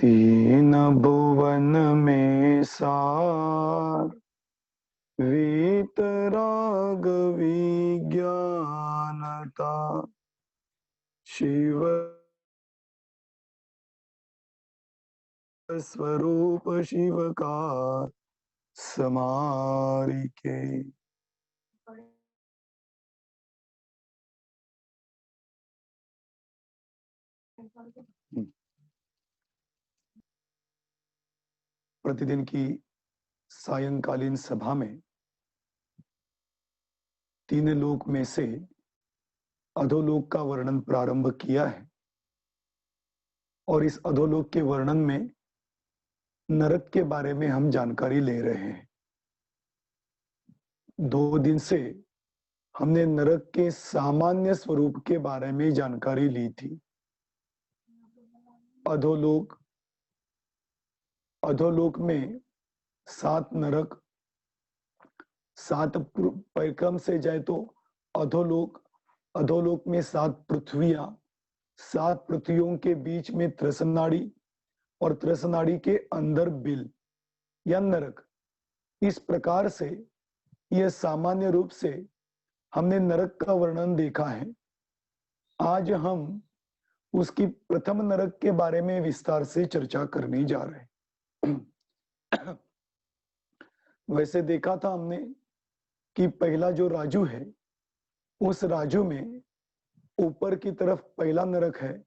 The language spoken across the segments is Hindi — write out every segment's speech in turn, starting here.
तीन भुवन में सार वीतराग विज्ञानता शिव स्वरूप शिव का समारिके। प्रतिदिन की सायंकालीन सभा में तीन लोक में से अधोलोक का वर्णन प्रारंभ किया है और इस अधोलोक के वर्णन में नरक के बारे में हम जानकारी ले रहे हैं। 2 दिन से हमने नरक के सामान्य स्वरूप के बारे में जानकारी ली थी। अधोलोक में 7 नरक, 7 परिक्रम से जाए तो अधोलोक में 7 पृथ्वियां, 7 पृथ्वियों के बीच में त्रसनाड़ी और त्रसनाड़ी के अंदर बिल या नरक। इस प्रकार से यह सामान्य रूप से हमने नरक का वर्णन देखा है। आज हम उसकी प्रथम नरक के बारे में विस्तार से चर्चा करने जा रहे हैं। वैसे देखा था हमने कि पहला जो राजू है, उस राजू में ऊपर की तरफ पहला नरक है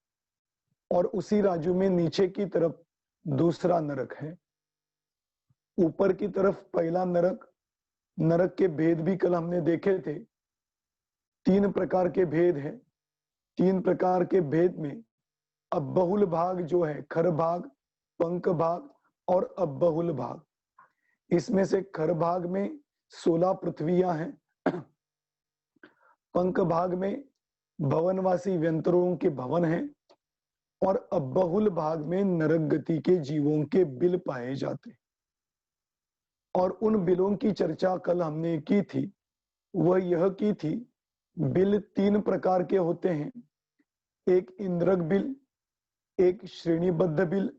और उसी राजू में नीचे की तरफ दूसरा नरक है। ऊपर की तरफ पहला नरक के भेद भी कल हमने देखे थे। 3 प्रकार के भेद है। 3 प्रकार के भेद में अब बहुल भाग जो है, खर भाग, पंख भाग और अब बहुल भाग। इसमें से खर भाग में 16 पृथ्वियां हैं। पंख भाग में भवनवासी व्यंतरों के भवन हैं और अब बहुल भाग में नरक गति के जीवों के बिल पाए जाते हैं। और उन बिलों की चर्चा कल हमने की थी। वह यह की थी, बिल 3 प्रकार के होते हैं। एक इंद्रक बिल, एक श्रेणीबद्ध बिल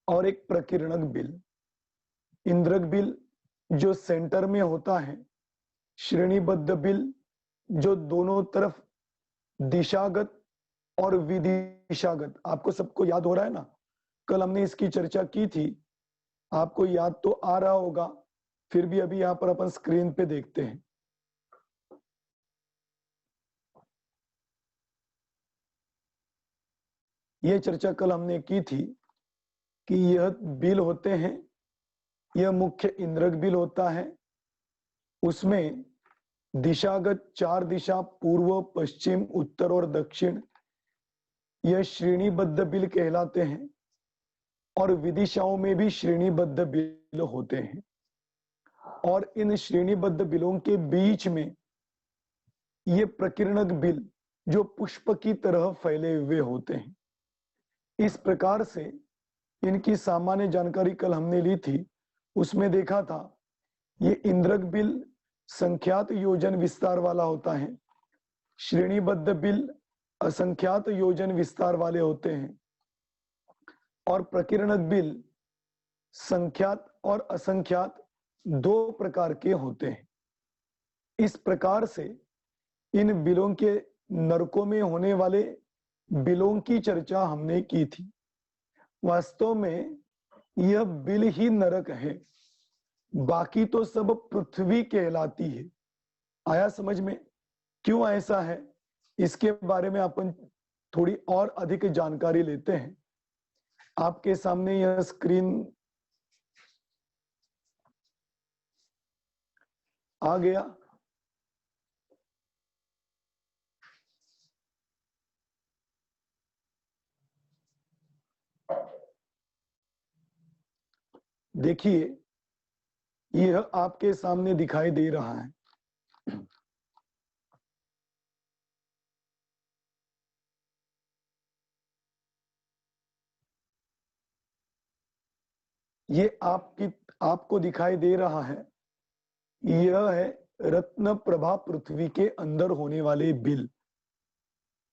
और एक प्रकीर्णक बिल। इंद्रक बिल जो सेंटर में होता है, श्रेणीबद्ध बिल जो दोनों तरफ दिशागत और विदिशागत। आपको सबको याद हो रहा है ना, कल हमने इसकी चर्चा की थी। आपको याद तो आ रहा होगा, फिर भी अभी यहां पर अपन स्क्रीन पे देखते हैं। यह चर्चा कल हमने की थी कि यह बिल होते हैं, यह मुख्य इंद्रक बिल होता है। उसमें दिशागत 4 दिशा, पूर्व, पश्चिम, उत्तर और दक्षिण, यह श्रेणीबद्ध बिल कहलाते हैं। और विदिशाओं में भी श्रेणीबद्ध बिल होते हैं। और इन श्रेणीबद्ध बिलों के बीच में ये प्रकीर्णक बिल जो पुष्प की तरह फैले हुए होते हैं। इस प्रकार से इनकी सामान्य जानकारी कल हमने ली थी। उसमें देखा था ये इंद्रक बिल संख्यात योजन विस्तार वाला होता है, श्रेणीबद्ध बिल असंख्यात योजन विस्तार वाले होते हैं और प्रकीर्णक बिल संख्यात और असंख्यात 2 प्रकार के होते हैं। इस प्रकार से इन बिलों के नरकों में होने वाले बिलों की चर्चा हमने की थी। वास्तव में यह बिल ही नरक है, बाकी तो सब पृथ्वी कहलाती है। आया समझ में? क्यों ऐसा है, इसके बारे में अपन थोड़ी और अधिक जानकारी लेते हैं। आपके सामने यह स्क्रीन आ गया। देखिए, यह आपके सामने दिखाई दे रहा है। ये आपको दिखाई दे रहा है। यह है रत्न प्रभा पृथ्वी के अंदर होने वाले बिल।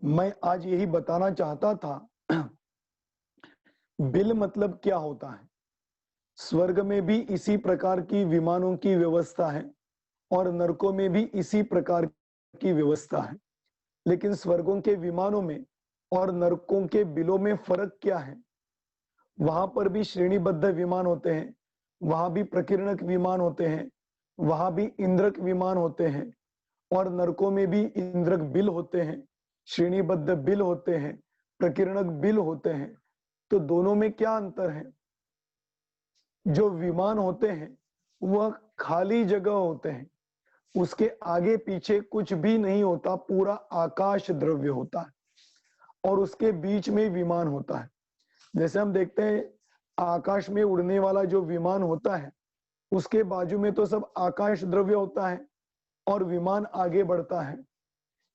मैं आज यही बताना चाहता था बिल मतलब क्या होता है? स्वर्ग में भी इसी प्रकार की विमानों की व्यवस्था है और नरकों में भी इसी प्रकार की व्यवस्था है। लेकिन स्वर्गों के विमानों में और नरकों के बिलों में फर्क क्या है? वहां पर भी श्रेणीबद्ध विमान होते हैं, वहां भी प्रकीर्णक विमान होते हैं, वहां भी इंद्रक विमान होते हैं, और नरकों में भी इंद्रक बिल होते हैं, श्रेणीबद्ध बिल होते हैं, प्रकीर्णक बिल होते हैं। तो दोनों में क्या अंतर है? जो विमान होते हैं वह खाली जगह होते हैं, उसके आगे पीछे कुछ भी नहीं होता, पूरा आकाश द्रव्य होता है और उसके बीच में विमान होता है। जैसे हम देखते हैं आकाश में उड़ने वाला जो विमान होता है उसके बाजू में तो सब आकाश द्रव्य होता है और विमान आगे बढ़ता है।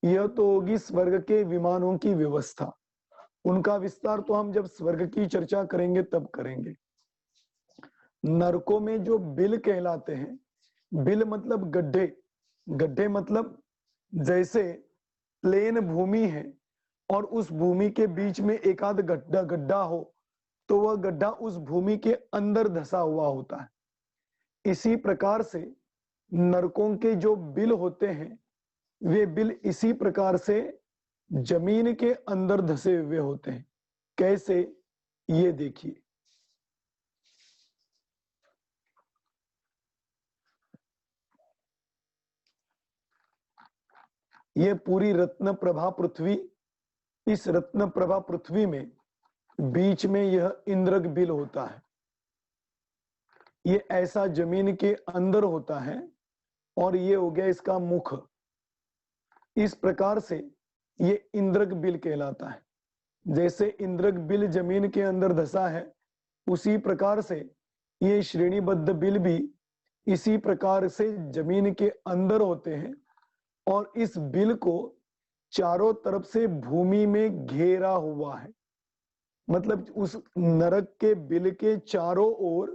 यह तो होगी स्वर्ग के विमानों की व्यवस्था। उनका विस्तार तो हम जब स्वर्ग की चर्चा करेंगे तब करेंगे। नरकों में जो बिल कहलाते हैं, बिल मतलब गड्ढे, गड्ढे मतलब जैसे प्लेन भूमि है और उस भूमि के बीच में एक आध गड्ढा गड्ढा हो तो वह गड्ढा उस भूमि के अंदर धसा हुआ होता है। इसी प्रकार से नरकों के जो बिल होते हैं वे बिल इसी प्रकार से जमीन के अंदर धसे हुए होते हैं। कैसे? ये देखिए, ये पूरी रत्न प्रभा पृथ्वी, इस रत्न प्रभा पृथ्वी में बीच में यह इंद्रक बिल होता है। ये ऐसा जमीन के अंदर होता है और ये हो गया इसका मुख। इस प्रकार से ये इंद्रक बिल कहलाता है। जैसे इंद्रक बिल जमीन के अंदर धसा है उसी प्रकार से ये श्रेणीबद्ध बिल भी इसी प्रकार से जमीन के अंदर होते हैं और इस बिल को चारों तरफ से भूमि में घेरा हुआ है। मतलब उस नरक के बिल के चारों ओर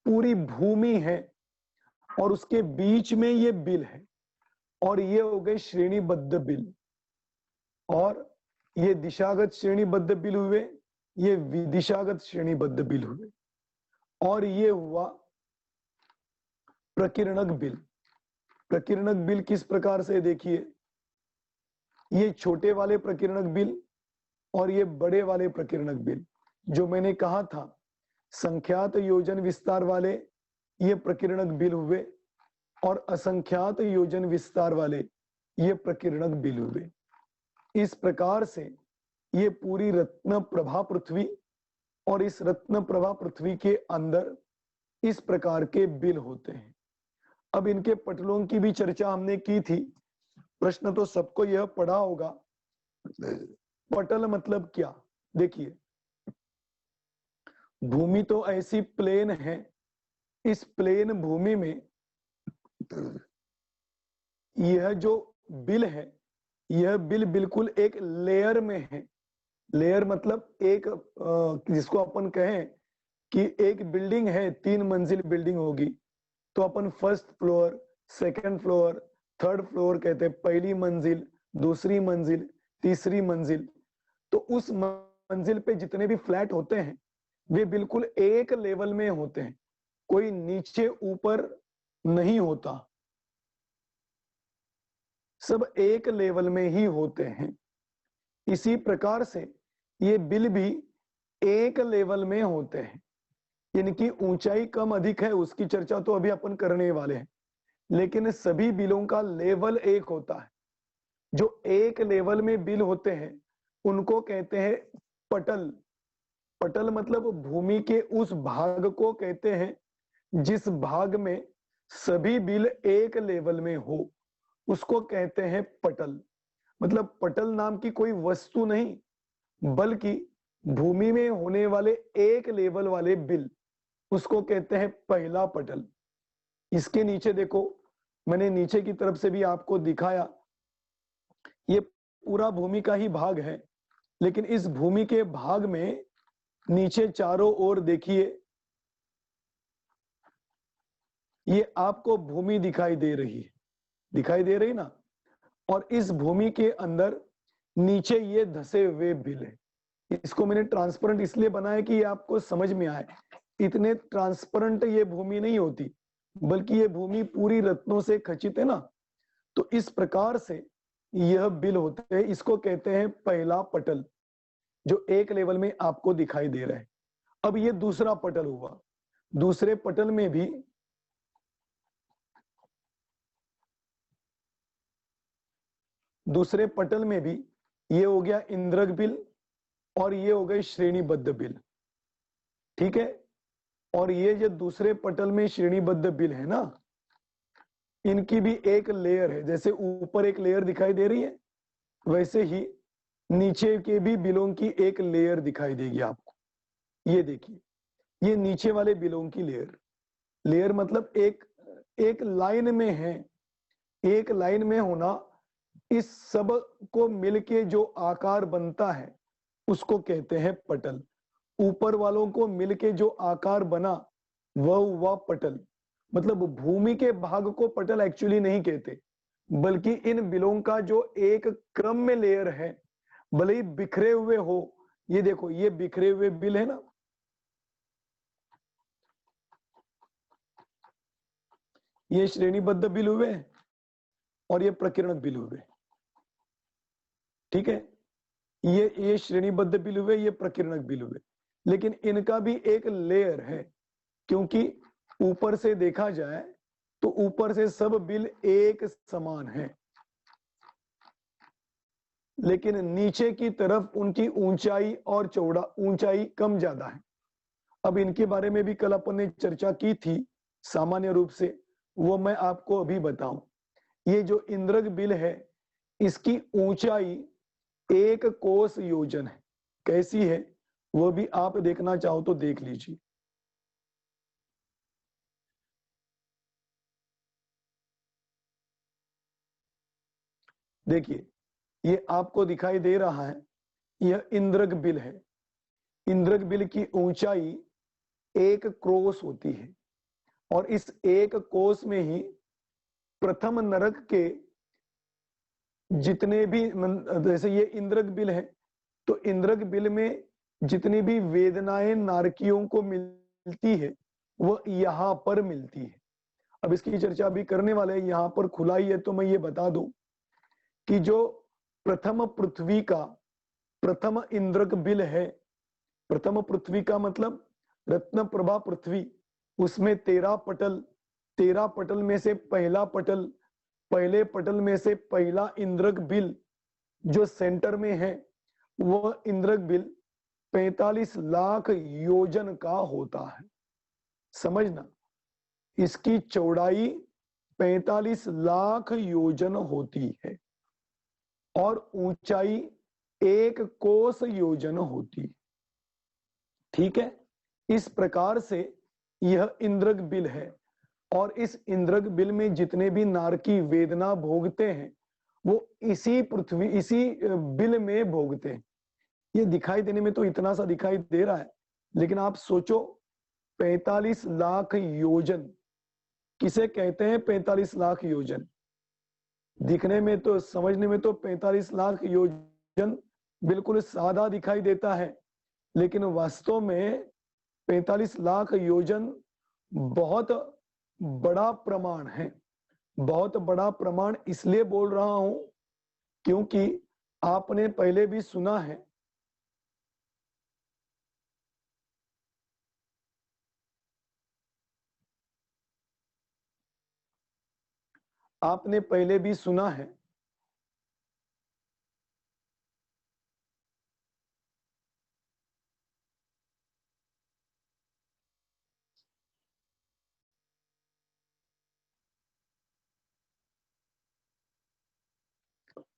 पूरी भूमि है और उसके बीच में ये बिल है और ये हो गए श्रेणीबद्ध बिल। और ये दिशागत श्रेणीबद्ध बिल हुए, ये विदिशागत श्रेणीबद्ध बिल हुए, और ये हुआ प्रकीर्णक बिल। प्रकीर्णक बिल किस प्रकार से? देखिए, ये छोटे वाले प्रकीर्णक बिल और ये बड़े वाले प्रकीर्णक बिल। जो मैंने कहा था संख्यात योजन विस्तार वाले ये प्रकीर्णक बिल हुए और असंख्यात योजन विस्तार वाले ये प्रकीर्णक बिल हुए। इस प्रकार से ये पूरी रत्न प्रभा पृथ्वी और इस रत्न प्रभा पृथ्वी के अंदर इस प्रकार के बिल होते हैं। अब इनके पटलों की भी चर्चा हमने की थी। प्रश्न तो सबको यह पढ़ा होगा, पटल मतलब क्या? देखिए, भूमि तो ऐसी प्लेन है, इस प्लेन भूमि में यह जो बिल है यह बिल बिल्कुल एक लेयर में है। लेयर मतलब एक जिसको अपन कहें कि एक बिल्डिंग है, 3 मंजिल बिल्डिंग होगी तो अपन first floor, second floor, third floor कहते हैं। पहली मंजिल, दूसरी मंजिल, तीसरी मंजिल। तो उस मंजिल पे जितने भी फ्लैट होते हैं वे बिल्कुल एक लेवल में होते हैं, कोई नीचे ऊपर नहीं होता, सब एक लेवल में ही होते हैं। इसी प्रकार से ये बिल भी एक लेवल में होते हैं। इनकी ऊंचाई कम अधिक है उसकी चर्चा तो अभी अपन करने वाले हैं, लेकिन सभी बिलों का लेवल एक होता है। जो एक लेवल में बिल होते हैं उनको कहते हैं पटल। पटल मतलब भूमि के उस भाग को कहते हैं जिस भाग में सभी बिल एक लेवल में हो, उसको कहते हैं पटल। मतलब पटल नाम की कोई वस्तु नहीं बल्कि भूमि में होने वाले एक लेवल वाले बिल, उसको कहते हैं पहला पटल। इसके नीचे देखो, मैंने नीचे की तरफ से भी आपको दिखाया, ये पूरा भूमि का ही भाग है, लेकिन इस भूमि के भाग में नीचे चारों ओर देखिए, ये आपको भूमि दिखाई दे रही है, दिखाई दे रही ना। और इस भूमि के अंदर नीचे ये धसे हुए बिल है। इसको मैंने ट्रांसपेरेंट इसलिए बनाया कि ये आपको समझ में आए। इतने ट्रांसपेरेंट ये भूमि नहीं होती, बल्कि ये भूमि पूरी रत्नों से खचित है ना। तो इस प्रकार से यह बिल होते हैं, इसको कहते हैं पहला पटल, जो एक लेवल में आपको दिखाई दे रहा है। अब ये दूसरा पटल हुआ, दूसरे पटल में भी ये हो गया इंद्रक बिल और ये हो गए श्रेणीबद्ध बिल, ठीक है। और ये जो दूसरे पटल में श्रेणीबद्ध बिल है ना, इनकी भी एक लेयर है। जैसे ऊपर एक लेयर दिखाई दे रही है, वैसे ही नीचे के भी बिलों की एक लेयर दिखाई देगी आपको। ये देखिए, ये नीचे वाले बिलों की लेयर मतलब एक लाइन में है। एक लाइन में होना, इस सब को मिलके जो आकार बनता है उसको कहते हैं पटल। ऊपर वालों को मिलके जो आकार बना वह हुआ पटल। मतलब भूमि के भाग को पटल एक्चुअली नहीं कहते, बल्कि इन बिलों का जो एक क्रम में लेयर है, भले ही बिखरे हुए हो। ये देखो, ये बिखरे हुए बिल है ना, ये श्रेणीबद्ध बिल हुए और ये प्रकीर्णक बिल हुए, ठीक है। ये श्रेणीबद्ध बिल हुए, ये प्रकीर्णक बिल हुए। लेकिन इनका भी एक लेयर है, क्योंकि ऊपर से देखा जाए तो ऊपर से सब बिल एक समान है, लेकिन नीचे की तरफ उनकी ऊंचाई और ऊंचाई कम ज्यादा है। अब इनके बारे में भी कल अपन ने चर्चा की थी सामान्य रूप से, वो मैं आपको अभी बताऊं। ये जो इंद्रक बिल है, इसकी ऊंचाई 1 कोस योजन है। कैसी है वो भी आप देखना चाहो तो देख लीजिए। देखिए, ये आपको दिखाई दे रहा है, यह इंद्रक बिल है। इंद्रक बिल की ऊंचाई 1 क्रोस होती है, और इस 1 कोस में ही प्रथम नरक के जितने भी, जैसे ये इंद्रक बिल है, तो इंद्रक बिल में जितनी भी वेदनाएं नारकियों को मिलती है वो यहां पर मिलती है। अब इसकी चर्चा भी करने वाले हैं, यहां पर खुला ही है तो मैं ये बता दूं कि जो प्रथम पृथ्वी का प्रथम इंद्रक बिल है, प्रथम पृथ्वी का मतलब रत्न प्रभा पृथ्वी, उसमें 13 पटल, 13 पटल में से पहला पटल, पहले पटल में से पहला इंद्रक बिल जो सेंटर में है, वह इंद्रक बिल 45 लाख योजन का होता है। समझना, इसकी चौड़ाई 45 लाख योजन होती है और ऊंचाई 1 कोस योजन होती है, ठीक है। इस प्रकार से यह इंद्रक बिल है, और इस इंद्रक बिल में जितने भी नारकी वेदना भोगते हैं वो इसी बिल में भोगते हैं। ये दिखाई देने में तो इतना सा दिखाई दे रहा है, लेकिन आप सोचो 45 लाख योजन किसे कहते हैं? 45 लाख योजन दिखने में तो, समझने में तो 45 लाख योजन बिल्कुल सादा दिखाई देता है, लेकिन वास्तव में 45 लाख योजन बहुत बड़ा प्रमाण है। बहुत बड़ा प्रमाण इसलिए बोल रहा हूं क्योंकि आपने पहले भी सुना है, आपने पहले भी सुना है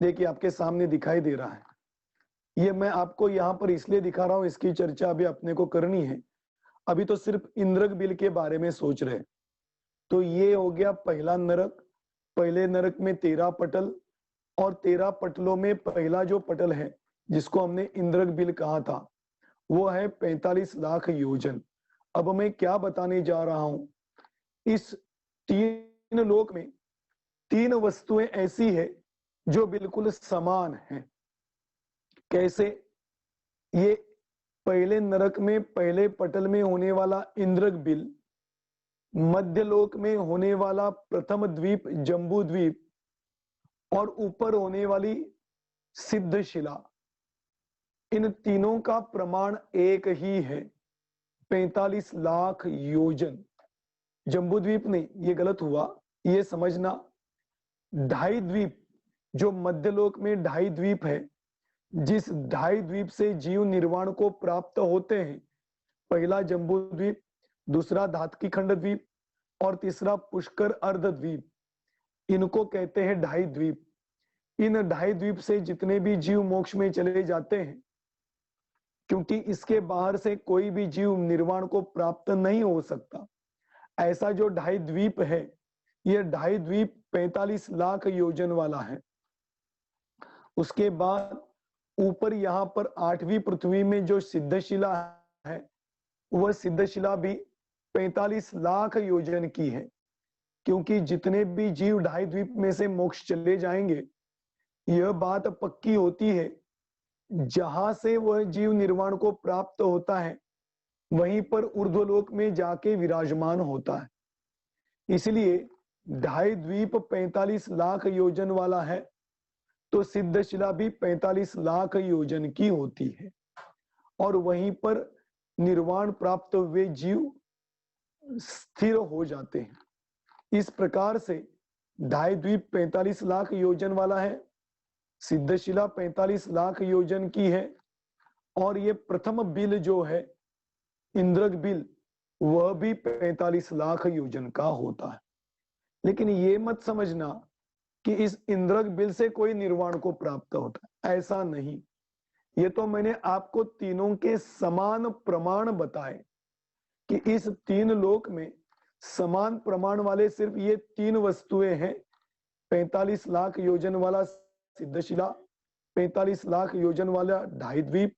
देखिए आपके सामने दिखाई दे रहा है। ये मैं आपको यहां पर इसलिए दिखा रहा हूं, इसकी चर्चा अभी अपने को करनी है। अभी तो सिर्फ इंद्रक बिल के बारे में सोच रहे हैं। तो ये हो गया पहला नरक। पहले नरक में 13 पटल, और 13 पटलों में पहला जो पटल है जिसको हमने इंद्रक बिल कहा था, वो है 45 लाख योजन। अब मैं क्या बताने जा रहा हूं, इस 3 लोक में 3 वस्तुएं ऐसी है जो बिल्कुल समान हैं। कैसे? ये पहले नरक में पहले पटल में होने वाला इंद्रक बिल, मध्यलोक में होने वाला प्रथम द्वीप जम्बू द्वीप और ऊपर होने वाली सिद्धशिला, इन तीनों का प्रमाण एक ही है, 45 लाख योजन। जम्बू द्वीप नहीं, ये गलत हुआ, ये समझना। ढाई द्वीप, जो मध्यलोक में ढाई द्वीप है, जिस ढाई द्वीप से जीव निर्वाण को प्राप्त होते हैं, पहला जम्बू द्वीप, दूसरा धातकी खंड द्वीप और तीसरा पुष्कर अर्ध द्वीप, इनको कहते हैं ढाई द्वीप। इन ढाई द्वीप से जितने भी जीव मोक्ष में चले जाते हैं, क्योंकि इसके बाहर से कोई भी जीव निर्वाण को प्राप्त नहीं हो सकता, ऐसा जो ढाई द्वीप है, यह ढाई द्वीप 45 लाख योजन वाला है। उसके बाद ऊपर यहाँ पर 8वीं पृथ्वी में जो सिद्धशिला है, वह सिद्धशिला भी 45 लाख योजन की है, क्योंकि जितने भी जीव ढाई द्वीप में से मोक्ष चले जाएंगे, यह बात पक्की होती है, जहां से वह जीव निर्वाण को प्राप्त होता है, वहीं पर ऊर्ध्वलोक में जाके विराजमान होता है। इसलिए ढाई द्वीप 45 लाख योजन वाला है, तो सिद्धशिला भी 45 लाख योजन की होती है, और वहीं पर निर्वाण प्राप्त हुए जीव स्थिर हो जाते हैं। इस प्रकार से ढाई द्वीप 45 लाख योजन वाला है, सिद्धशिला 45 लाख योजन की है, और ये प्रथम बिल जो है इंद्रक बिल, वह भी 45 लाख योजन का होता है। लेकिन ये मत समझना कि इस इंद्रक बिल से कोई निर्वाण को प्राप्त होता है, ऐसा नहीं। ये तो मैंने आपको तीनों के समान प्रमाण बताए कि इस तीन लोक में समान प्रमाण वाले सिर्फ ये तीन वस्तुएं हैं, 45 लाख योजन वाला सिद्धशिला, 45 लाख योजन वाला ढाई द्वीप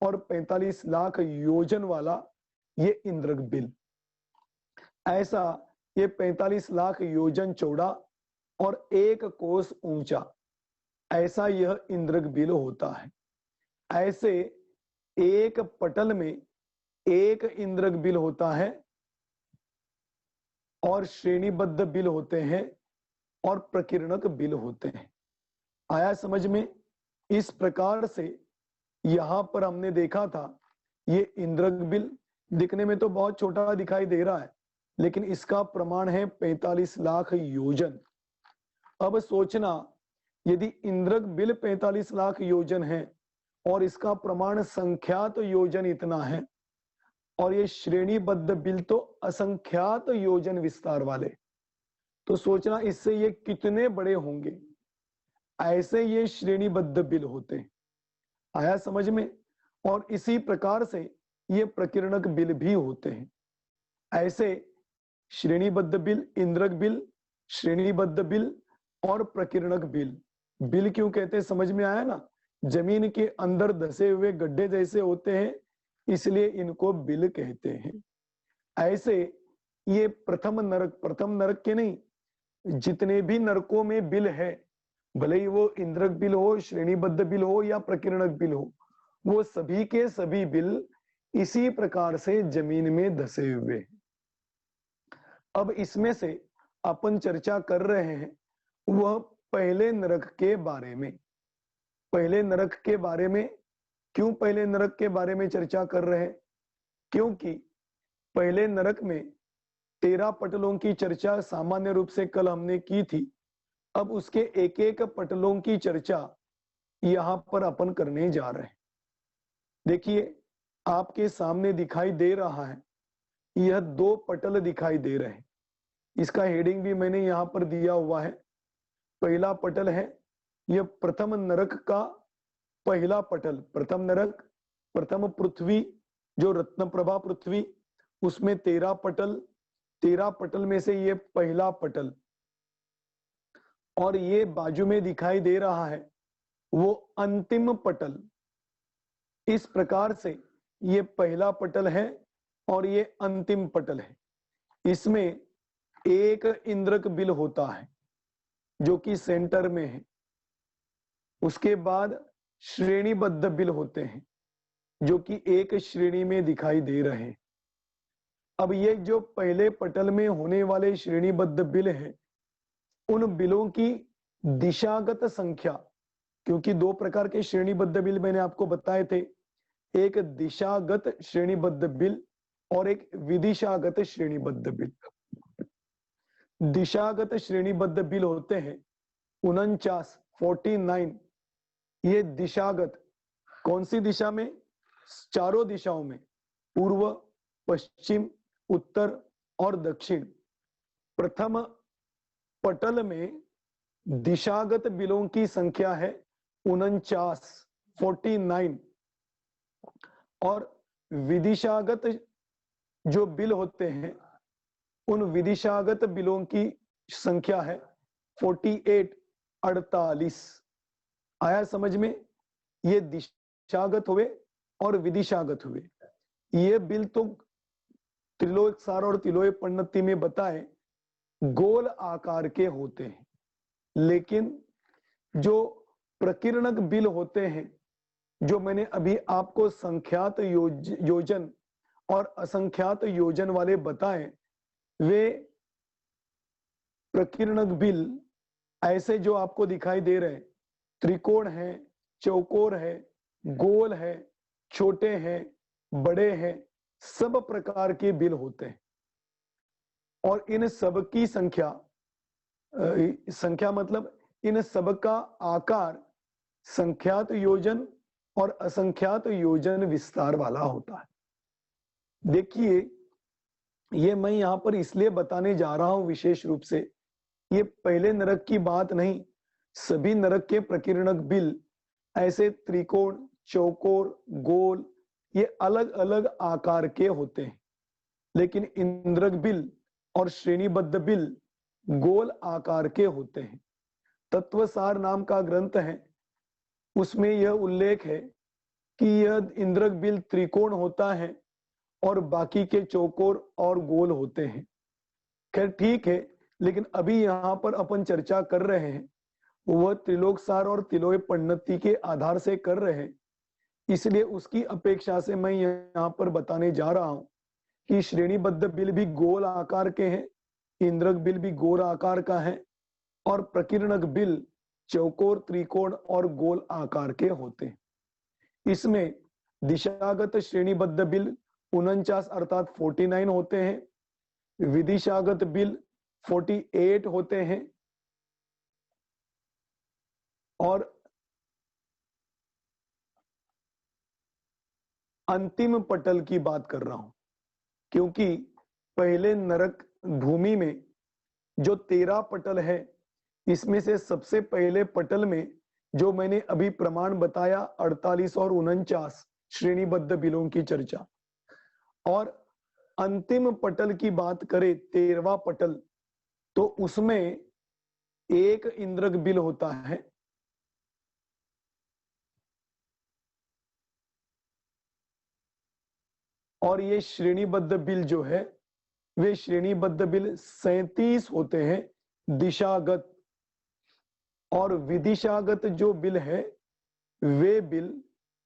और 45 लाख योजन वाला ये इंद्रक बिल। ऐसा ये 45 लाख योजन चौड़ा और 1 कोस ऊंचा, ऐसा यह इंद्रक बिल होता है। ऐसे एक पटल में एक इंद्रक बिल होता है और श्रेणीबद्ध बिल होते हैं और प्रकीर्णक बिल होते हैं। आया समझ में? इस प्रकार से यहां पर हमने देखा था, ये इंद्रक बिल दिखने में तो बहुत छोटा दिखाई दे रहा है, लेकिन इसका प्रमाण है 45 लाख योजन। अब सोचना, यदि इंद्रक बिल 45 लाख योजन है और इसका प्रमाण संख्यात योजन इतना है, और ये श्रेणीबद्ध बिल तो असंख्यात योजन विस्तार वाले, तो सोचना इससे ये कितने बड़े होंगे। ऐसे ये श्रेणीबद्ध बिल होते हैं। आया समझ में? और इसी प्रकार से ये प्रकीर्णक बिल भी होते हैं। ऐसे श्रेणीबद्ध बिल, इंद्रक बिल, श्रेणीबद्ध बिल और प्रकीर्णक बिल। बिल क्यों कहते हैं समझ में आया ना? जमीन के अंदर धसे हुए गड्ढे जैसे होते हैं, इसलिए इनको बिल कहते हैं। ऐसे ये प्रथम नरक के नहीं, जितने भी नरकों में बिल है, भले ही वो इंद्रक बिल हो, श्रेणीबद्ध बिल हो या प्रकीर्णक बिल हो, वो सभी के सभी बिल इसी प्रकार से जमीन में धसे हुए हैं। अब इसमें से अपन चर्चा कर रहे हैं वह पहले नरक के बारे में। पहले नरक के बारे में क्यों पहले नरक के बारे में चर्चा कर रहे हैं? क्योंकि पहले नरक में 13 पटलों की चर्चा सामान्य रूप से कल हमने की थी। अब उसके एक एक पटलों की चर्चा यहां पर अपन करने जा रहे हैं। देखिए, आपके सामने दिखाई दे रहा है, यह 2 पटल दिखाई दे रहे हैं। इसका हेडिंग भी मैंने यहां पर दिया हुआ है। पहला पटल है, यह प्रथम नरक का पहला पटल। प्रथम नरक, प्रथम पृथ्वी जो रत्नप्रभा पृथ्वी, उसमें 13 पटल, 13 पटल में से ये पहला पटल। और ये बाजू में दिखाई दे रहा है वो अंतिम पटल। इस प्रकार से ये पहला पटल है और ये अंतिम पटल है। इसमें एक इंद्रक बिल होता है जो कि सेंटर में है। उसके बाद श्रेणीबद्ध बिल होते हैं। जो कि एक श्रेणी में दिखाई दे रहे हैं। अब ये जो पहले पटल में होने वाले श्रेणीबद्ध बिल हैं, उन बिलों की दिशागत संख्या, क्योंकि दो प्रकार के श्रेणीबद्ध बिल मैंने आपको बताए थे, एक दिशागत श्रेणीबद्ध बिल और एक विदिशागत श्रेणीबद्ध बिल। दिशागत श्रेणीबद्ध बिल होते हैं 49 ये दिशागत, कौन सी दिशा में? चारों दिशाओं में, पूर्व, पश्चिम, उत्तर और दक्षिण। प्रथम पटल में दिशागत बिलों की संख्या है 49 और विदिशागत जो बिल होते हैं, उन विदिशागत बिलों की संख्या है 48। आया समझ में? ये दिशागत हुए और विदिशागत हुए। ये बिल तो त्रिलोक सार और तिलोय पन्नति में बताए गोल आकार के होते हैं, लेकिन जो प्रकीर्णक बिल होते हैं, जो मैंने अभी आपको संख्यात योजन और असंख्यात योजन वाले बताए, वे प्रकीर्णक बिल ऐसे जो आपको दिखाई दे रहे, त्रिकोण है, चौकोर है, गोल है, छोटे हैं, बड़े हैं, सब प्रकार के बिल होते हैं। और इन सब की संख्या मतलब इन सब का आकार संख्यात योजन और असंख्यात योजन विस्तार वाला होता है। देखिए, ये मैं यहां पर इसलिए बताने जा रहा हूं विशेष रूप से, ये पहले नरक की बात नहीं, सभी नरक के प्रकीर्णक बिल ऐसे त्रिकोण, चौकोर, गोल, ये अलग अलग आकार के होते हैं, लेकिन इंद्रक बिल और श्रेणीबद्ध बिल गोल आकार के होते हैं। तत्वसार नाम का ग्रंथ है, उसमें यह उल्लेख है कि यह इंद्रक बिल त्रिकोण होता है और बाकी के चौकोर और गोल होते हैं। खैर ठीक है, लेकिन अभी यहाँ पर अपन चर्चा कर रहे हैं वह त्रिलोक सार और तिलोय पन्नति के आधार से कर रहे हैं, इसलिए उसकी अपेक्षा से मैं यहाँ पर बताने जा रहा हूं कि श्रेणीबद्ध बिल भी गोल आकार के हैं, इंद्रक बिल भी गोल आकार का है और प्रकीर्णक बिल चौकोर, त्रिकोण और गोल आकार के होते हैं। इसमें दिशागत श्रेणीबद्ध बिल 49 अर्थात 49 होते हैं, विदिशागत बिल 48 होते हैं और अंतिम पटल की बात कर रहा हूं, क्योंकि पहले नरक भूमि में जो 13 पटल है, इसमें से सबसे पहले पटल में जो मैंने अभी प्रमाण बताया 48 और 49 श्रेणीबद्ध बिलों की चर्चा, और अंतिम पटल की बात करें 13वां पटल, तो उसमें एक इंद्रक बिल होता है और ये श्रेणीबद्ध बिल जो है, वे श्रेणीबद्ध बिल 37 होते हैं दिशागत, और विदिशागत जो बिल है वे बिल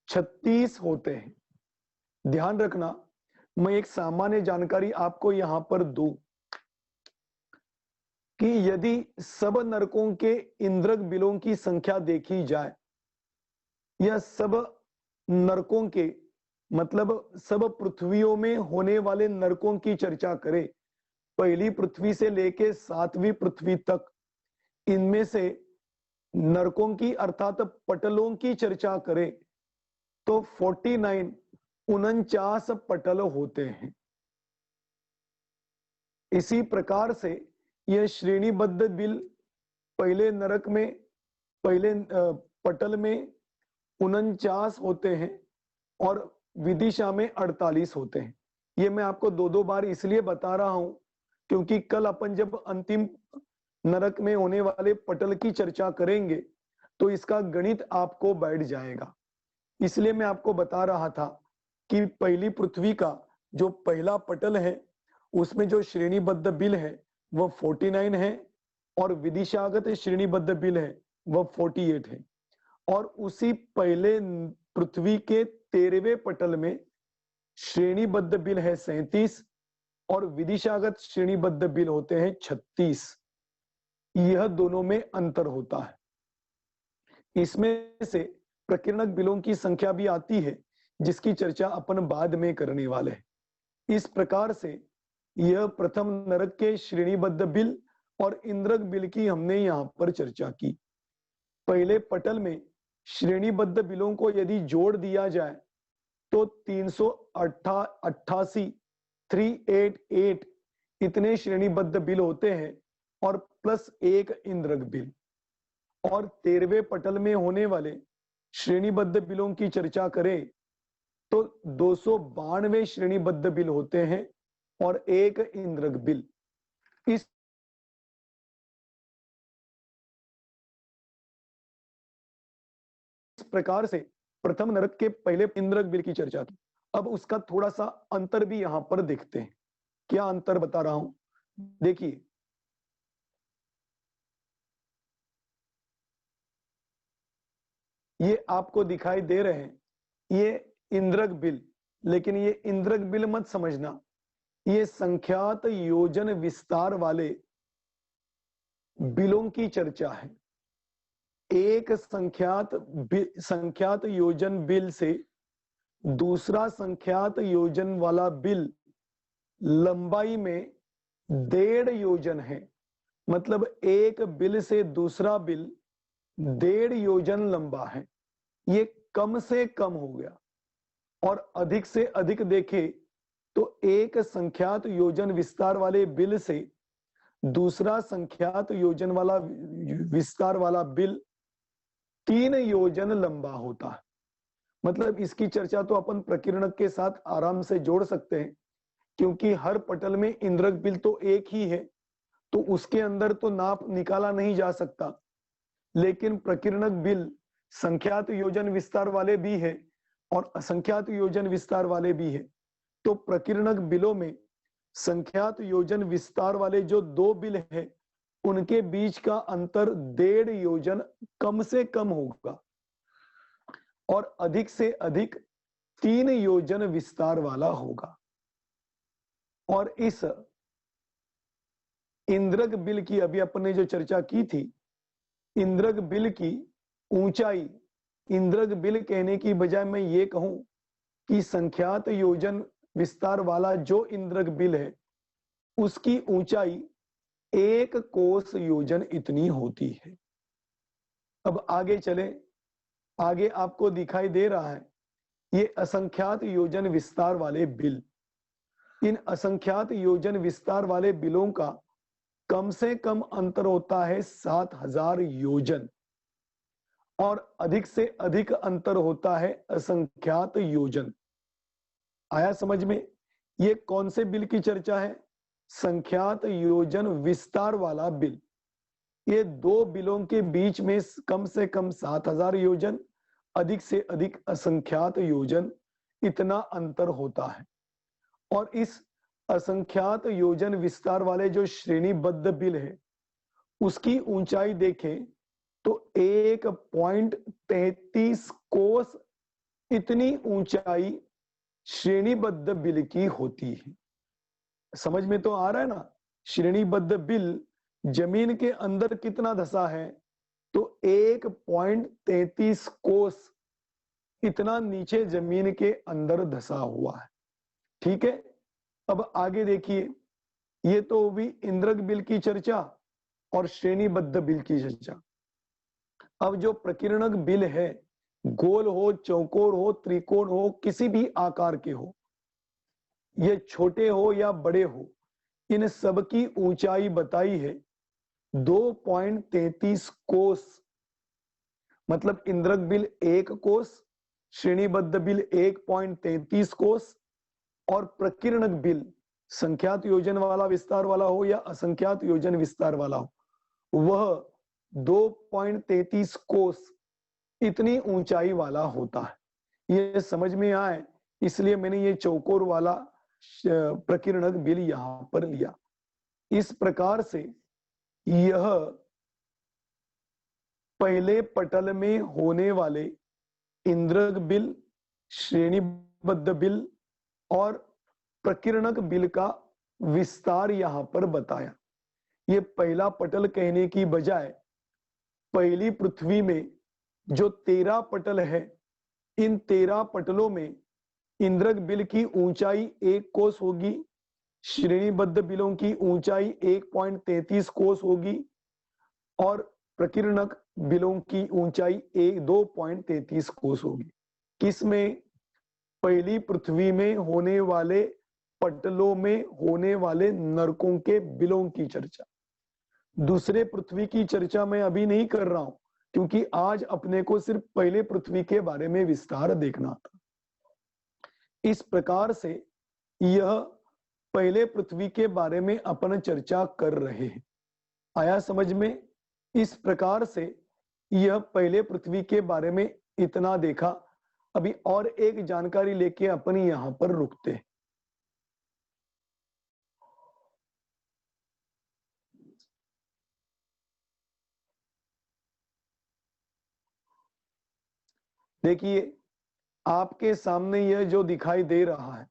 36 होते हैं। ध्यान रखना, मैं एक सामान्य जानकारी आपको यहां पर दूं कि यदि सब नरकों के इंद्रक बिलों की संख्या देखी जाए, या सब नरकों के मतलब सब पृथ्वियों में होने वाले नरकों की चर्चा करें, पहली पृथ्वी से लेके 7वीं पृथ्वी तक, इनमें से नरकों की अर्थात पटलों की चर्चा करें तो 49 पटल होते हैं। इसी प्रकार से यह श्रेणीबद्ध बिल पहले नरक में पहले पटल में 49 होते हैं और विदिशा में 48 होते हैं। ये मैं आपको दो बार इसलिए बता रहा हूं क्योंकि कल अपन जब अंतिम नरक में होने वाले पटल की चर्चा करेंगे तो इसका गणित आपको बैठ जाएगा। इसलिए मैं आपको बता रहा था कि पहली पृथ्वी का जो पहला पटल है उसमें जो श्रेणीबद्ध बिल है वह 49 है और विदिशागत श्रेणीबद्ध बिल है वह 48 है, और उसी पहले पृथ्वी के 13वें पटल में श्रेणीबद्ध बिल है 37 और विदिशागत श्रेणीबद्ध बिल होते हैं 36। यह दोनों में अंतर होता है। इसमें से प्रकीर्णक बिलों की संख्या भी आती है, जिसकी चर्चा अपन बाद में करने वाले हैं। इस प्रकार से यह प्रथम नरक के श्रेणीबद्ध बिल और इंद्रक बिल की हमने यहां पर चर्चा की। पहले पटल में श्रेणीबद्ध बिलों को यदि जोड़ दिया जाए तो 388 इतने श्रेणीबद्ध बिल होते हैं और प्लस एक इंद्रक बिल। और 13वें पटल में होने वाले श्रेणीबद्ध बिलों की चर्चा करें तो 292 श्रेणीबद्ध बिल होते हैं और एक इंद्रक बिल। इस प्रकार से प्रथम नरक के पहले इंद्रक बिल की चर्चा की। अब उसका थोड़ा सा अंतर भी यहां पर देखते हैं। क्या अंतर बता रहा हूं, देखिए। ये आपको दिखाई दे रहे हैं, ये इंद्रक बिल, लेकिन ये इंद्रक बिल मत समझना, ये संख्यात योजन विस्तार वाले बिलों की चर्चा है। एक संख्यात योजन बिल से दूसरा संख्यात योजन वाला बिल लंबाई में 1.5 योजन है। मतलब एक बिल से दूसरा बिल 1.5 योजन लंबा है। ये कम से कम हो गया। और अधिक से अधिक देखे तो एक संख्यात योजन विस्तार वाले बिल से दूसरा संख्यात योजन वाला विस्तार वाला बिल 3 योजन लंबा होता है। मतलब इसकी चर्चा तो अपन प्रकीर्णक के साथ आराम से जोड़ सकते हैं, क्योंकि हर पटल में इंद्रक बिल तो एक ही है, तो उसके अंदर तो नाप निकाला नहीं जा सकता। लेकिन प्रकीर्णक बिल संख्यात योजन विस्तार वाले भी है और असंख्यात योजन विस्तार वाले भी है। तो प्रकीर्णक बिलों में संख्यात योजन विस्तार वाले जो 2 बिल है, उनके बीच का अंतर 1.5 योजन कम से कम होगा और अधिक से अधिक 3 योजन विस्तार वाला होगा। और इस इंद्रक बिल की अभी अपन ने जो चर्चा की थी, इंद्रक बिल की ऊंचाई, इंद्रक बिल कहने की बजाय मैं ये कहूं कि संख्यात योजन विस्तार वाला जो इंद्रक बिल है, उसकी ऊंचाई 1 कोस योजन इतनी होती है। अब आगे चले, आगे आपको दिखाई दे रहा है ये असंख्यात योजन विस्तार वाले बिल। इन असंख्यात योजन विस्तार वाले बिलों का कम से कम अंतर होता है 7000 योजन और अधिक से अधिक अंतर होता है असंख्यात योजन। आया समझ में? ये कौन से बिल की चर्चा है? संख्यात योजन विस्तार वाला बिल। ये 2 बिलों के बीच में कम से कम 7000 योजन, अधिक से अधिक असंख्यात योजन, इतना अंतर होता है। और इस असंख्यात योजन विस्तार वाले जो श्रेणीबद्ध बिल है, उसकी ऊंचाई देखें तो 1.33 कोस इतनी ऊंचाई श्रेणीबद्ध बिल की होती है। समझ में तो आ रहा है ना? श्रेणीबद्ध बिल जमीन के अंदर कितना धसा है? तो 1.33 कोस इतना नीचे जमीन के अंदर धसा हुआ है। ठीक है, अब आगे देखिए। ये तो भी इंद्रक बिल की चर्चा और श्रेणीबद्ध बिल की चर्चा। अब जो प्रकीर्णक बिल है, गोल हो, चौकोर हो, त्रिकोण हो, किसी भी आकार के हो, ये छोटे हो या बड़े हो, इन सब की ऊंचाई बताई है 2.33 कोस। मतलब इंद्रक बिल 1 कोस, श्रेणीबद्ध बिल 1.33 कोस और प्रकीर्णक बिल संख्यात योजन वाला विस्तार वाला हो या असंख्यात योजन विस्तार वाला हो, वह 2.33 कोस इतनी ऊंचाई वाला होता है। ये समझ में आए, इसलिए मैंने ये चौकोर वाला प्रकीर्णक बिल यहां पर लिया। इस प्रकार से यह पहले पटल में होने वाले इंद्रक बिल, श्रेणीबद्ध बिल और प्रकीर्णक बिल का विस्तार यहां पर बताया। ये पहला पटल कहने की बजाय पहली पृथ्वी में जो 13 पटल है, इन 13 पटलों में इंद्रक बिल की ऊंचाई 1 कोस होगी, श्रेणीबद्ध बिलों की ऊंचाई 1.33 कोस होगी और प्रकीर्णक बिलों की ऊंचाई 2.33 कोस होगी। किसमें? पहली पृथ्वी में होने वाले पटलों में होने वाले नरकों के बिलों की चर्चा। दूसरे पृथ्वी की चर्चा मैं अभी नहीं कर रहा हूं, क्योंकि आज अपने को सिर्फ पहले पृथ्वी के बारे में विस्तार देखना था। इस प्रकार से यह पहले पृथ्वी के बारे में अपन चर्चा कर रहे हैं। आया समझ में? इस प्रकार से यह पहले पृथ्वी के बारे में इतना देखा। अभी और एक जानकारी लेके अपन यहां पर रुकते हैं। देखिए, आपके सामने यह जो दिखाई दे रहा है,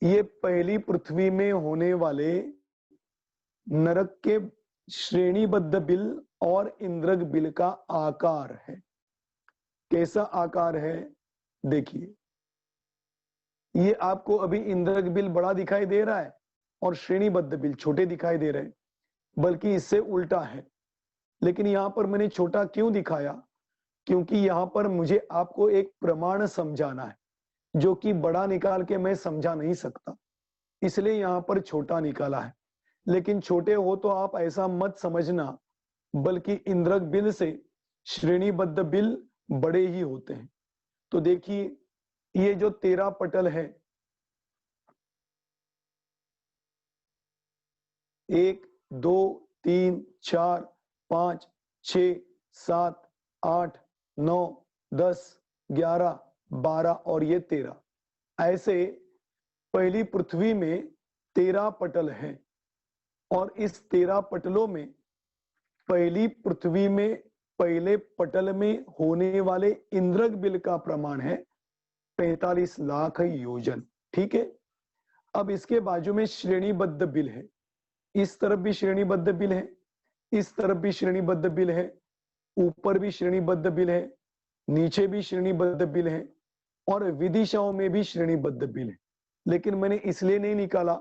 ये पहली पृथ्वी में होने वाले नरक के श्रेणीबद्ध बिल और इंद्रक बिल का आकार है। कैसा आकार है? देखिए, ये आपको अभी इंद्रक बिल बड़ा दिखाई दे रहा है और श्रेणीबद्ध बिल छोटे दिखाई दे रहे हैं, बल्कि इससे उल्टा है। लेकिन यहां पर मैंने छोटा क्यों दिखाया? क्योंकि यहां पर मुझे आपको एक प्रमाण समझाना है, जो कि बड़ा निकाल के मैं समझा नहीं सकता, इसलिए यहां पर छोटा निकाला है। लेकिन छोटे हो तो आप ऐसा मत समझना, बल्कि इंद्रक बिल से श्रेणीबद्ध बिल बड़े ही होते हैं। तो देखिए, ये जो 13 पटल है, 1 2 3 4 5 6 7 8 9 10 11 12 और ये 13, ऐसे पहली पृथ्वी में 13 पटल हैं। और इस 13 पटलों में पहली पृथ्वी में पहले पटल में होने वाले इंद्रक बिल का प्रमाण है 45 लाख योजन। ठीक है। अब इसके बाजू में श्रेणीबद्ध बिल है, इस तरफ भी श्रेणीबद्ध बिल है, इस तरफ भी श्रेणीबद्ध बिल है, ऊपर भी श्रेणीबद्ध बिल है, नीचे भी श्रेणीबद्ध बिल है और विदिशाओं में भी श्रेणीबद्ध बिल है। लेकिन मैंने इसलिए नहीं निकाला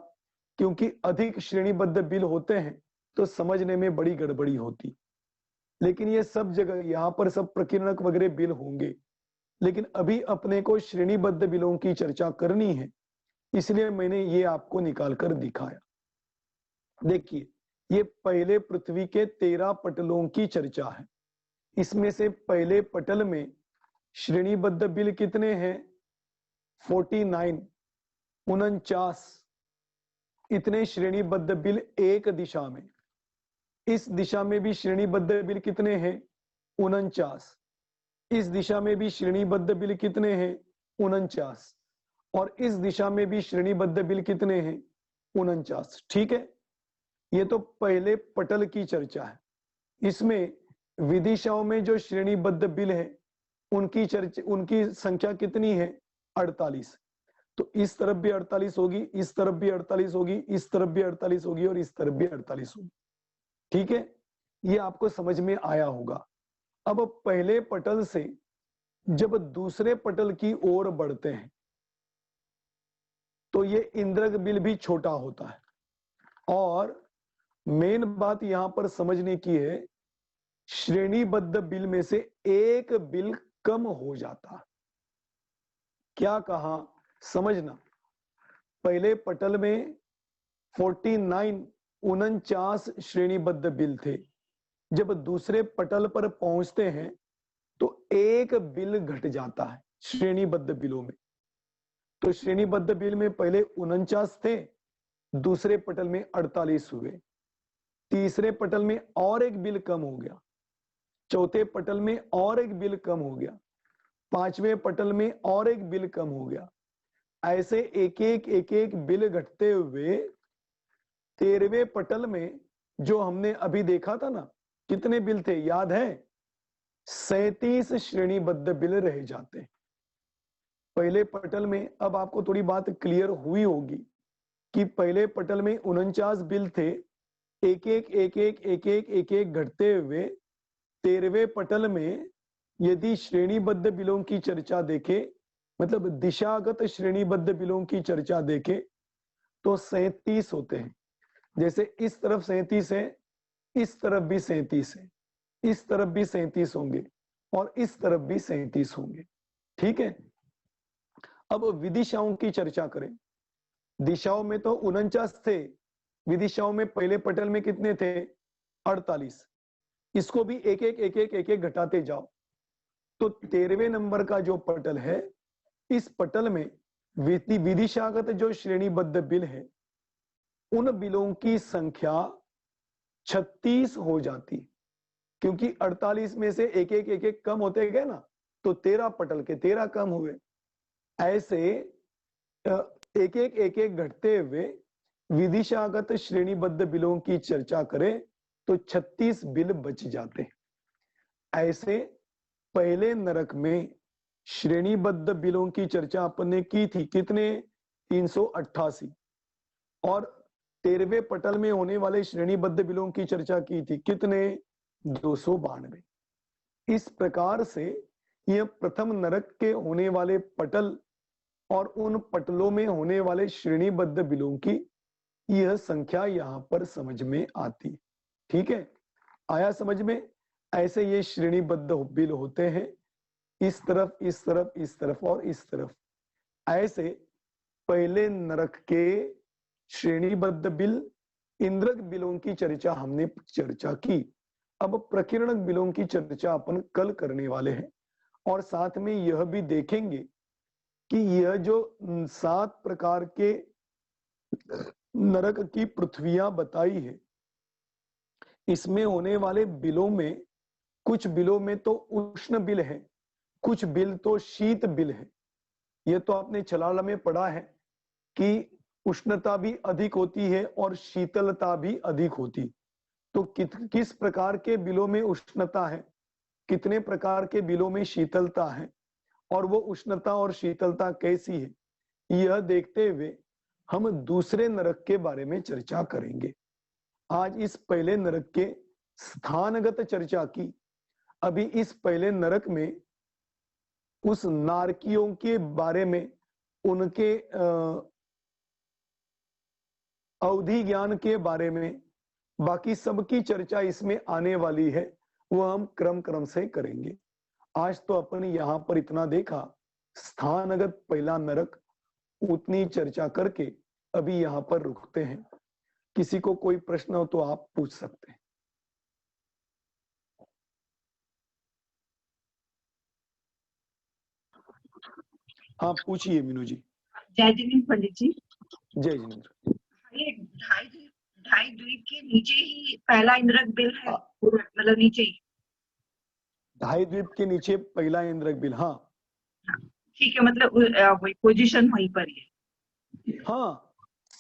क्योंकि अधिक श्रेणीबद्ध बिल होते हैं तो समझने में बड़ी गड़बड़ी होती। लेकिन ये सब जगह यहां पर सब प्रकीर्णक वगैरह बिल होंगे, लेकिन अभी अपने को श्रेणीबद्ध बिलों की चर्चा करनी है, इसलिए मैंने ये आपको निकाल कर दिखाया। देखिए, ये पहले पृथ्वी के 13 पटलों की चर्चा है। इसमें से पहले पटल में श्रेणीबद्ध बिल कितने हैं? 49, 49 इतने श्रेणीबद्ध बिल एक दिशा में। इस दिशा में भी श्रेणीबद्ध बिल कितने हैं? 49। इस दिशा में भी श्रेणीबद्ध बिल कितने हैं? 49। और इस दिशा में भी श्रेणीबद्ध बिल कितने हैं? 49। ठीक है, ये तो पहले पटल की चर्चा है। इसमें विदिशाओं में जो श्रेणीबद्ध बिल है उनकी चर्चा, उनकी संख्या कितनी है? 48। तो इस तरफ भी 48 होगी, इस तरफ भी 48 होगी, इस तरफ भी 48 होगी और इस तरफ भी 48 होगी। ठीक है, ये आपको समझ में आया होगा। अब पहले पटल से जब दूसरे पटल की ओर बढ़ते हैं तो ये इंद्रक बिल भी छोटा होता है। और मेन बात यहां पर समझने की है, श्रेणीबद्ध बिल में से एक बिल कम हो जाता है। क्या कहा? समझना, पहले पटल में 49, 49 श्रेणीबद्ध बिल थे। जब दूसरे पटल पर पहुंचते हैं तो एक बिल घट जाता है श्रेणीबद्ध बिलों में। तो श्रेणीबद्ध बिल में पहले 49 थे, दूसरे पटल में 48 हुए, तीसरे पटल में और एक बिल कम हो गया, चौथे पटल में और एक बिल कम हो गया, पांचवें पटल में और एक बिल कम हो गया। ऐसे एक एक बिल घटते हुए 13वें पटल में जो हमने अभी देखा था ना, कितने बिल थे याद है? 37 श्रेणीबद्ध बिल रह जाते हैं पहले पटल में। अब आपको थोड़ी बात क्लियर हुई होगी कि पहले पटल में 49 बिल थे, एक एक घटते हुए 13वें पटल में यदि श्रेणीबद्ध बिलों की चर्चा देखे, मतलब दिशागत श्रेणीबद्ध बिलों की चर्चा देखे, तो 37 होते हैं। जैसे इस तरफ 37 है, इस तरफ भी 37 है, इस तरफ भी 37 होंगे और इस तरफ भी 37 होंगे। ठीक है। अब विदिशाओं की चर्चा करें। दिशाओं में तो 49 थे, विदिशाओं में पहले पटल में कितने थे? 48। इसको भी एक एक घटाते जाओ तो 13वें नंबर का जो पटल है, इस पटल में विदिशागत जो श्रेणीबद्ध बिल है, उन बिलों की संख्या 36 हो जाती, क्योंकि 48 में से एक एक कम होते गए ना, तो 13 पटल के 13 कम हुए। ऐसे एक एक घटते हुए विदिशागत श्रेणीबद्ध बिलों की चर्चा करें तो 36 बिल बच जाते हैं। ऐसे पहले नरक में श्रेणीबद्ध बिलों की चर्चा अपन ने की थी, कितने? 388। और 13वें पटल में होने वाले श्रेणीबद्ध बिलों की चर्चा की थी, कितने? 292। इस प्रकार से यह प्रथम नरक के होने वाले पटल और उन पटलों में होने वाले श्रेणीबद्ध बिलों की यह संख्या यहां पर समझ में आती। ठीक है, आया समझ में? ऐसे ये श्रेणीबद्ध बिल होते हैं, इस तरफ, इस तरफ, इस तरफ और इस तरफ। ऐसे पहले नरक के श्रेणीबद्ध बिल, इंद्रक बिलों की चर्चा हमने चर्चा की। अब प्रकीर्णक बिलों की चर्चा अपन कल करने वाले हैं और साथ में यह भी देखेंगे कि यह जो 7 प्रकार के नरक की पृथ्वियां बताई है, इसमें होने वाले बिलों में कुछ बिलों में तो उष्ण बिल है, कुछ बिल तो शीत बिल है। यह तो आपने छलाला में पढ़ा है कि उष्णता भी अधिक होती है और शीतलता भी अधिक होती। तो किस प्रकार के बिलों में उष्णता है, कितने प्रकार के बिलों में शीतलता है, और वो उष्णता और शीतलता कैसी है, यह देखते हुए हम दूसरे नरक के बारे में चर्चा करेंगे। आज इस पहले नरक के स्थानगत चर्चा की। अभी इस पहले नरक में उस नारकियों के बारे में, उनके अवधि ज्ञान के बारे में, बाकी सबकी चर्चा इसमें आने वाली है, वह हम क्रम से करेंगे। आज तो अपन यहां पर इतना देखा, स्थानगत पहला नरक, उतनी चर्चा करके अभी यहां पर रुकते हैं। किसी को कोई प्रश्न हो तो आप पूछ सकते हैं। हाँ पूछिए मीनू जी। जय जिनेन्द्र पंडित जी। जय जिनेन्द्र। ये ढाई द्वीप के नीचे ही पहला इंद्रक बिल है, मतलब नीचे ही? ढाई द्वीप के नीचे पहला इंद्रक बिल, हाँ ठीक है, मतलब वही पोजीशन वहीं पर है। हाँ,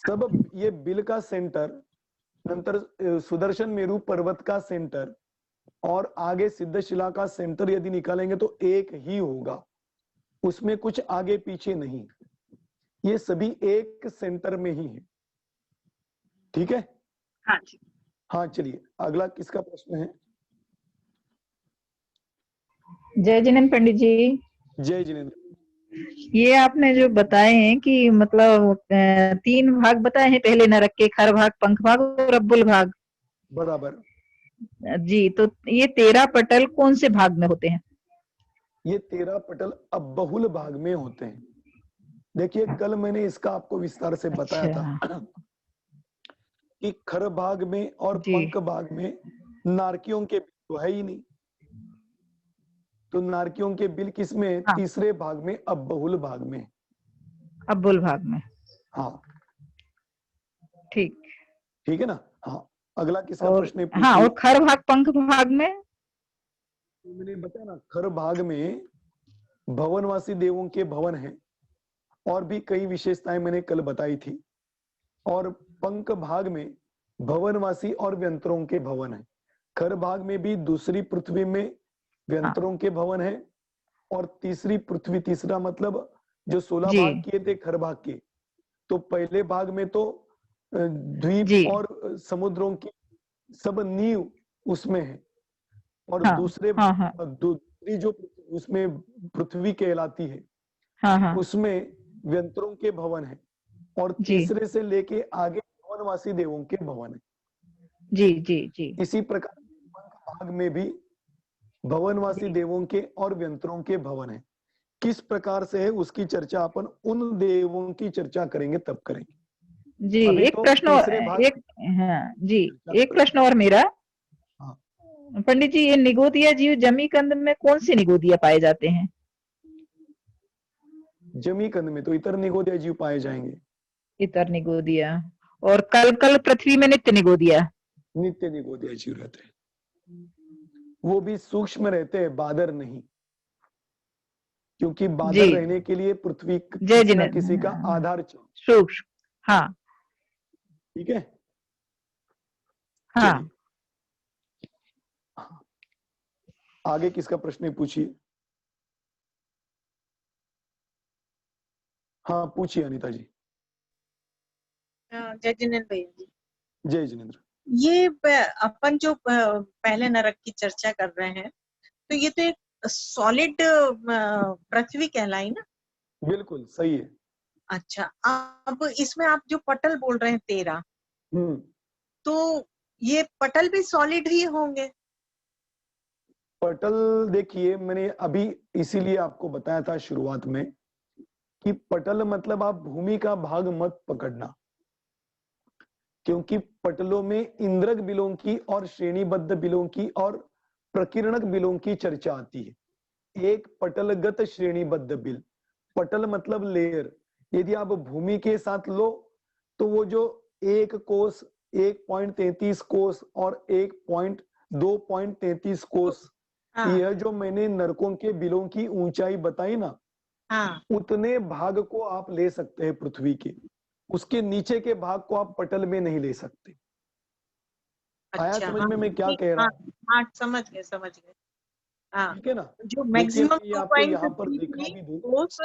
सब ये बिल का सेंटर, नंतर सुदर्शन मेरु पर्वत का सेंटर और आगे सिद्धशिला का सेंटर यदि निकालेंगे तो एक ही होगा, उसमें कुछ आगे पीछे नहीं, ये सभी एक सेंटर में ही है। ठीक है, हाँ जी। हाँ चलिए अगला किसका प्रश्न है? जय जिनेन्द्र पंडित जी। जय जिनेन्द्र। ये आपने जो बताए हैं कि मतलब 3 भाग बताए हैं पहले नरक के, खर भाग, पंख भाग और अब्बुल भाग। बराबर जी, तो ये 13 पटल कौन से भाग में होते हैं? ये 13 पटल अबहुल भाग में होते हैं। देखिए कल मैंने इसका आपको विस्तार से बताया था कि खर भाग में और पंख भाग में नारकियों के बिल तो है ही नहीं, तो नारकियों के बिल किसमें? हाँ। तीसरे भाग में, अबहुल भाग में। अब्बुल भाग में, हाँ ठीक है ना। हाँ अगला किसका प्रश्न है? हाँ, और खर भाग पंख भाग में तो मैंने बताया ना, खर भाग में भवनवासी देवों के भवन हैं और भी कई विशेषताएं मैंने कल बताई थी, और पंख भाग में भवनवासी और व्यंतरों के भवन हैं। खर भाग में भी दूसरी पृथ्वी में व्यंतरों के भवन है, और तीसरी पृथ्वी, तीसरा मतलब जो 16 जी भाग किए थे खर भाग के, तो पहले भाग में तो द्वीप जी और समुद्रों की सब नींव उसमें है, और हाँ हाँ हाँ दूसरी जो उसमें पृथ्वी कहलाती है हाँ हाँ उसमें व्यंतरों के भवन है, और जी तीसरे से लेके आगे भवनवासी देवों के भवन है। जी जी जी इसी प्रकार भाग में भी भवनवासी जी देवों के और व्यंतरों के भवन है। किस प्रकार से है उसकी चर्चा अपन उन देवों की चर्चा करेंगे तब करेंगे। जी अभी एक तो प्रश्न तीसरे भाग एक हाँ जी चर्चा एक कर रहे प्रश्न और मेरा। हैं। हाँ, पंडित जी, ये निगोदिया जीव जमी कंद में कौन से निगोदिया पाए जाते हैं? जमी कंद में तो इतर निगोदिया जीव पाए जाएंगे। इतर निगोदिया। और कल कल पृथ्वी में नित्य निगोदिया। नित्य निगोदिया जीव रहते हैं, वो भी सूक्ष्म रहते हैं, बादर नहीं, क्योंकि बादर जी रहने के लिए पृथ्वी जय किसी न किसी का जिनेन्द्र। आधार चाहिए। सूक्ष्म। हाँ ठीक है, हाँ चलिए आगे किसका प्रश्न है, पूछिए। हाँ पूछिए अनिता जी। जय जिनेन्द्र भैया जी। जय जिनेन्द्र। ये अपन जो पहले नरक की चर्चा कर रहे हैं, तो ये तो एक सॉलिड पृथ्वी कहलाई ना? बिल्कुल सही है। अच्छा, अब इसमें आप जो पटल बोल रहे हैं 13, तो ये पटल भी सॉलिड ही होंगे? पटल देखिए, मैंने अभी इसीलिए आपको बताया था शुरुआत में कि पटल मतलब आप भूमि का भाग मत पकड़ना, क्योंकि पटलों में इंद्रक बिलों की और श्रेणीबद्ध बिलों की और प्रकीर्णक बिलों की चर्चा आती है। एक पटलगत श्रेणीबद्ध बिल, पटल मतलब लेयर, यदि आप भूमि के साथ लो तो वो जो 1 कोस, 1.33 कोस और 2.33 कोस, हाँ यह जो मैंने नरकों के बिलों की ऊंचाई बताई ना, हाँ उतने भाग को आप ले सकते हैं पृथ्वी के, उसके नीचे के भाग को आप पटल में नहीं ले सकते। आया अच्छा, समझ हाँ में मैं क्या ठीक, कह रहा हाँ हूँ? हाँ समझ गए। हाँ, ठीक है ना। जो देखिए मैक्सिमम मैं ये आपको यहाँ पर दिखा भी दूं, कोस,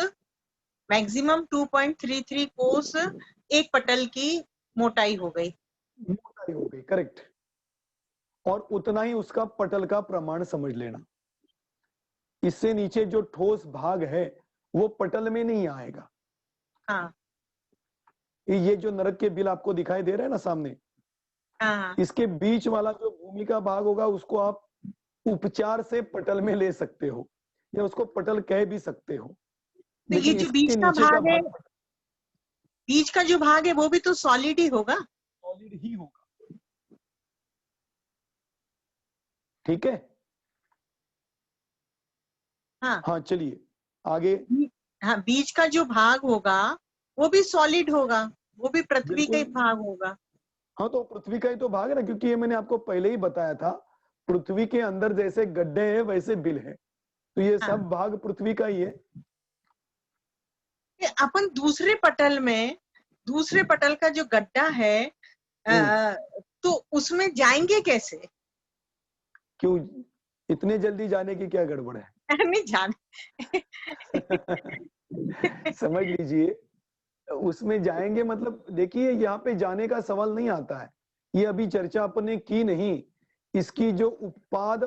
मैक्सिमम 2.33 कोस एक पटल की मोटाई हो गई। मोटाई हो गई, करेक्ट। और उतना ही उसका पटल का प्रमाण समझ लेना। इससे नीचे जो ठोस भाग है वो पटल में नहीं आएगा। हाँ ये जो नरक के बिल आपको दिखाई दे रहे हैं ना सामने, हाँ, इसके बीच वाला जो भूमि का भाग होगा उसको आप उपचार से पटल में ले सकते हो, या उसको पटल कह भी सकते हो, तो ये लेकिन जो बीच इसके का नीचे का भाग है, भाग बीच का जो भाग है वो भी तो सॉलिड ही होगा। सॉलिड ही होगा। ठीक है, हाँ हाँ चलिए आगे। हाँ, बीच का जो भाग होगा वो भी सॉलिड होगा, वो भी पृथ्वी का ही बिल्कुल, भाग होगा। हाँ तो पृथ्वी का ही तो भाग है ना, क्योंकि ये मैंने आपको पहले ही बताया था, पृथ्वी के अंदर जैसे गड्ढे हैं वैसे बिल है, तो ये हाँ, सब भाग पृथ्वी का ही है। ये अपन दूसरे पटल का जो गड्ढा है, तो उसमें जाएंगे कैसे? क्यों, इतने जल्दी जाने की क्या गड़बड़ है? नहीं जाने। समझ लीजिए, उसमें जाएंगे मतलब देखिए यहाँ पे जाने का सवाल नहीं आता है, ये अभी चर्चा अपन ने की नहीं। इसकी जो उत्पाद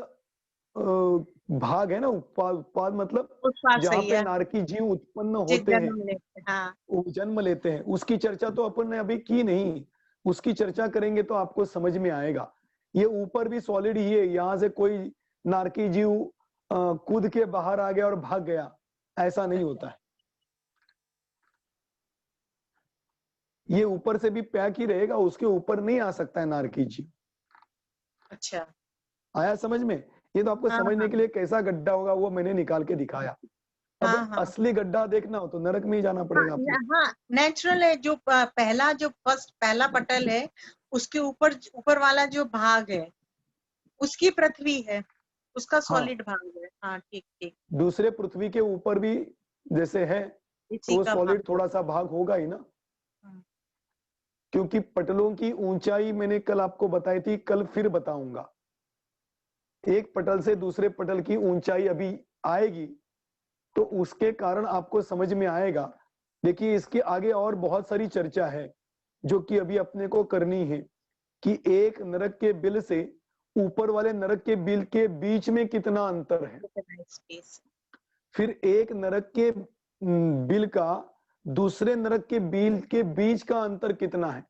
भाग है ना, उत्पाद मतलब उत्पाद जहाँ सही पे है, नारकी जीव उत्पन्न जिस होते हैं, जन्म लेते, हाँ वो जन्म लेते हैं, उसकी चर्चा तो अपन ने अभी की नहीं। उसकी चर्चा करेंगे तो आपको समझ में आएगा। ये ऊपर भी सॉलिड ही है, यहाँ से कोई नारकी जीव कूद के बाहर आ गया और भाग गया, ऐसा नहीं होता है। ये ऊपर से भी पैक ही रहेगा, उसके ऊपर नहीं आ सकता है नारकी जीव। अच्छा, आया समझ में? ये तो आपको हाँ समझने हाँ के लिए कैसा गड्ढा होगा वो मैंने निकाल के दिखाया। अब हाँ हाँ असली गड्ढा देखना हो तो नरक में ही जाना पड़ेगा आपको। हाँ, नेचुरल है। जो पहला पटल है, उसके ऊपर वाला जो भाग है उसकी पृथ्वी है, उसका हाँ, सॉलिड भाग है। हाँ ठीक ठीक, दूसरे पृथ्वी के ऊपर भी जैसे है तो इसी वो का भाग सॉलिड थोड़ा सा भाग होगा ही ना, है। क्योंकि पटलों की ऊंचाई मैंने कल आपको बताई थी, कल फिर बताऊंगा। एक पटल से दूसरे पटल की ऊंचाई अभी आएगी तो उसके कारण आपको समझ में आएगा। देखिए इसके आगे और बहुत सारी चर्चा है जो कि अभी अपने को करनी है कि एक नरक के बिल से ऊपर वाले नरक के बिल के बीच में कितना अंतर है, स्पेस। फिर एक नरक के बिल का दूसरे नरक के बिल के बीच का अंतर कितना है।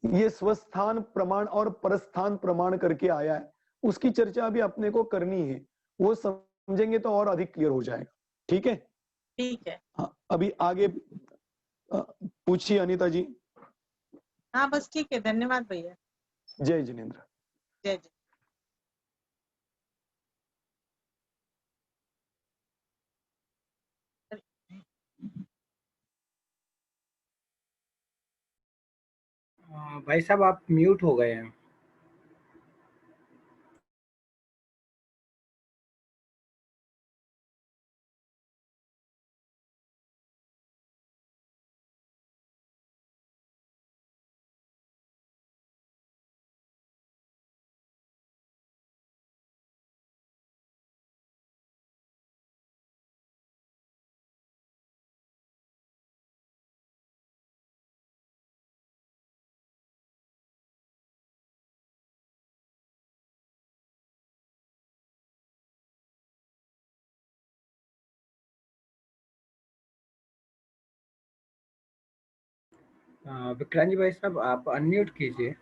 ये स्वस्थान प्रमाण और परस्थान प्रमाण करके आया है, उसकी चर्चा अभी अपने को करनी है, वो समझेंगे तो और अधिक क्लियर हो जाएगा। ठीक है, ठीक है। हाँ अभी आगे पूछिए अनीता जी। हाँ बस ठीक है, धन्यवाद भैया। जय जिनेन्द्र। जय जय। भाई साहब आप म्यूट हो गए हैं। विक्रांत जी भाई साहब आप अनम्यूट कीजिए।